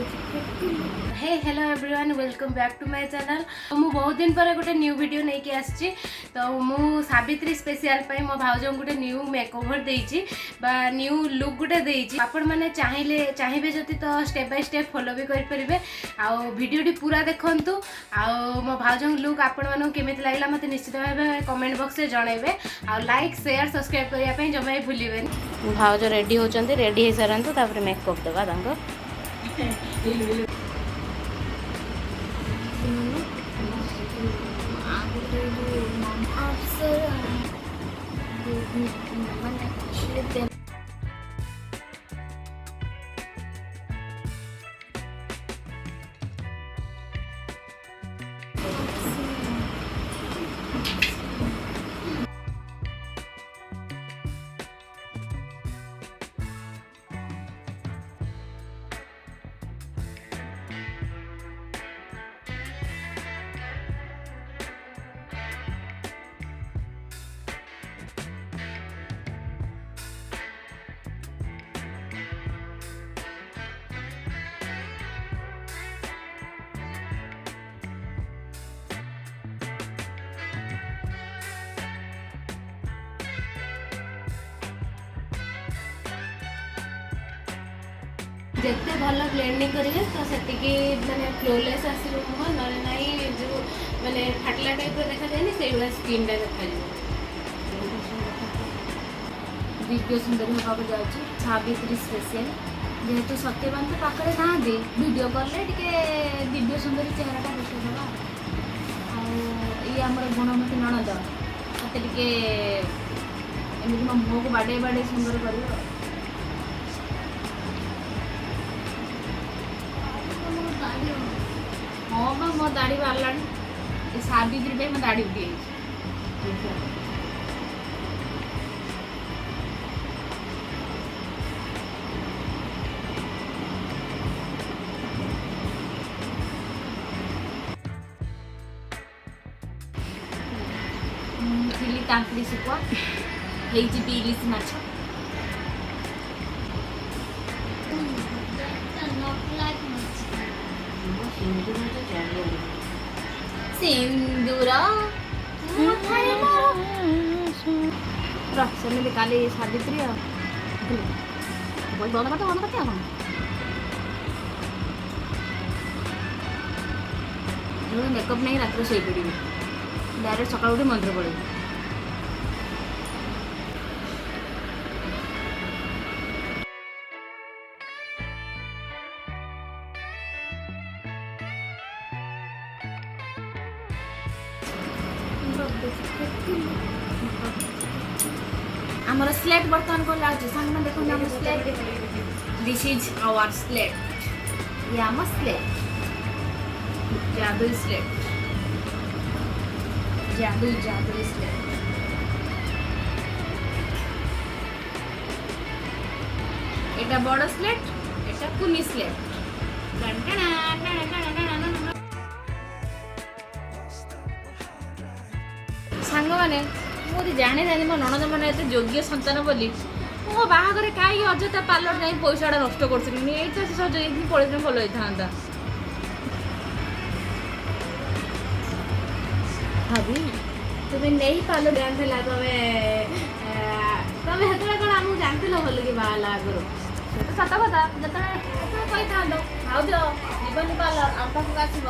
Hey hello everyone welcome back to my channel. तो मु बहुत दिन पर गोटे न्यू वीडियो नहीं के आसी। तो मु सावित्री स्पेशल पाई मो भाउज गोटे न्यू मेकओवर देइछि बा न्यू लुक गोटे देइछि। आपण माने चाहिबे जति तो स्टेप बाय स्टेप फॉलो भी करि परिबे। आ वीडियोटी पूरा देखंतु। आ मो भाउज लुक आपण माने केमिति लागला मते निश्चित भाबे कमेंट बॉक्स रे जणाइबे। आ लाइक शेयर सब्सक्राइब करिया पई जमाई भूलिबेनी। भाउज रेडी होचंती, रेडी हे सरंतु तापर मेकअप देबा तांको। जिते भल ब्लेंडिंग करेंगे तो सेतिकी माने फ्लोलेस आसीबो मुह नले नाही जो माने फाटला टाइप रो देखा जायनी सेई वाला स्किन टा देखा जाय। वीडियो सुंदर होगा जाउची सावित्री स्पेशल जेहेतु सत्यवान तो पाखरे ना दे वीडियो कॉल रे टिके दिव्य सुंदरी चेहरा टा देखै दबा। आ ई हमर गुणमती ननद मते टिके एमि म मुह को बाडे बाडे सुंदर करियो। हाँ बा मो दाढ़ी बाहर सावित्री पे मैं दाढ़ी उठी थिली तांकड़ी सुकुआ हेजी पीलिस माछ सिंदूरा सेମିତି କାଲି ସାବିତ୍ରୀ ବନ୍ଦ କରିତେ ଆଉ କ'ଣ ମେକଅପ୍ ନେଇ ରାତିରେ ଶୋଇପଡ଼ିବି, ଡାଇରେକ୍ଟ ସକାଳୁ ଉଠି ମନ୍ଦିର ପଳେଇବି। हमारा स्लेट बर्तमान को लाउची संग में देखो हम slate this is our slate. ये हम स्लेट जादुई स्लेट जादुई स्लेट। एटा बड़ स्लेट एटा कुनी स्लेट। सांग माने मोदी जाने जाने मो ननद मैंने एत योग्य संतान बोली मो बाहागर कहीं अजता पार्लर जाए पैसाटा नष्ट कर ये सज पड़े भल होता भाभी तुम्हें नहीं पार्लर जानते तुम्हें हेतु कौन आमको जानते भल कि बाहर आगर तो सत कथा जो कही था भाज जीवन पार्लर आम पाक आसब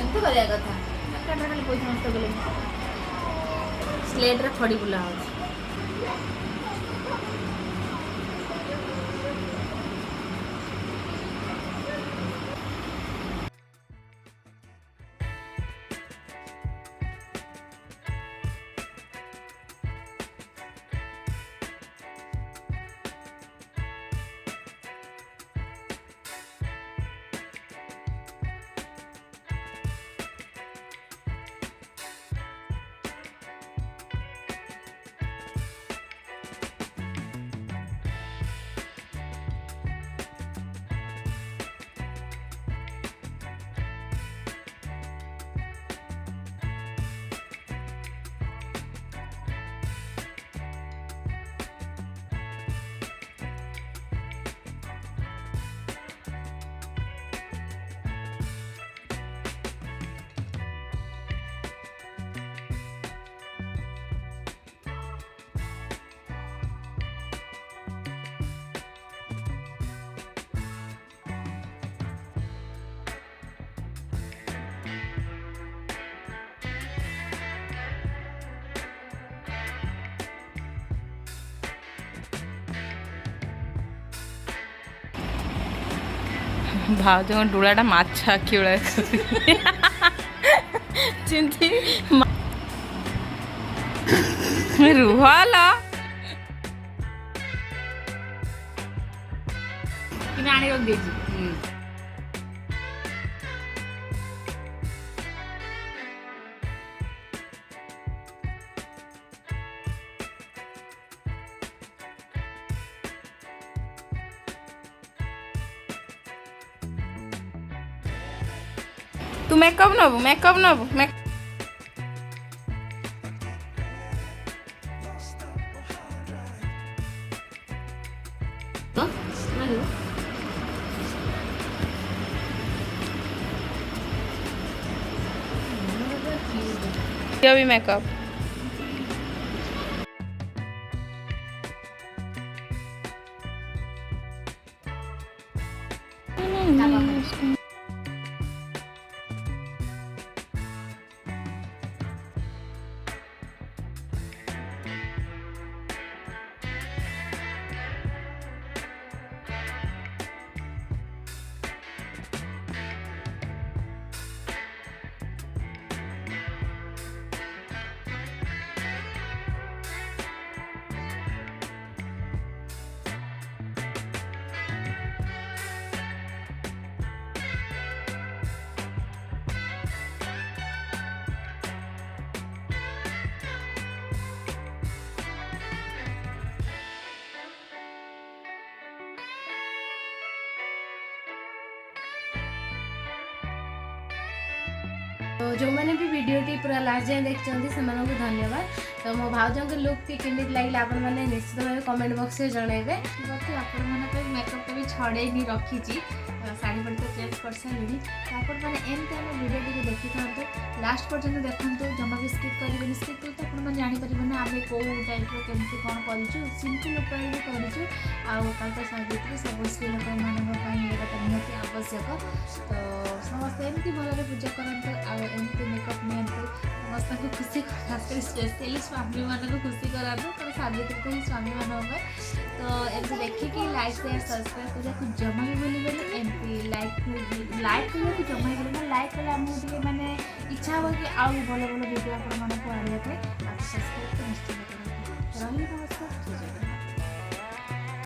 एमती करा कथा खाली पैसा नष्ट कले स्लेट रे खड़ी बुला हो। भाउजଙ୍କ डोलाटा माछ आखि चिंती रुहल आनी रख दे तू मेकअप नबू भी मेकअप तो जो मैंने भी वीडियोटी पूरा लास्ट जाए देखते से धन्यवाद। तो मो भाउजों के लुक टी केमी लगे आप निश्चित भाव कमेंट बॉक्स में जनइबे। आप मेकअप भी छड़े नहीं रखी शाढ़ी पड़ी तो चेंज कर सारे तो आपने एमती आम वीडियो देखी था लास्ट पर्यटन देखते जमा भी स्किप करेंगे स्किप करते आपने जापर ना आम कौ टाइप केमती कौन कर सिंपल उपाय भी करूँ आल तो सावित्री सब स्त्री लोक मानी निहती आवश्यक। तो समस्त एमती भल पूजा करते आमती मेकअप नियंतु समस्त को खुशी खास कर स्पेशली स्वामी मान को खुशी करातु तो सावित्री तो ही स्वामी मान तो एमती देखिए लाइक शेयर सब्सक्राइब करने जमा भी भूलें एमती लाइक करने को जमा ही भूलें लाइक कले आमको मैंने इच्छा हो कि आउ भल भल वीडियो आप आने आप सब्सक्राइब तो निश्चित करें।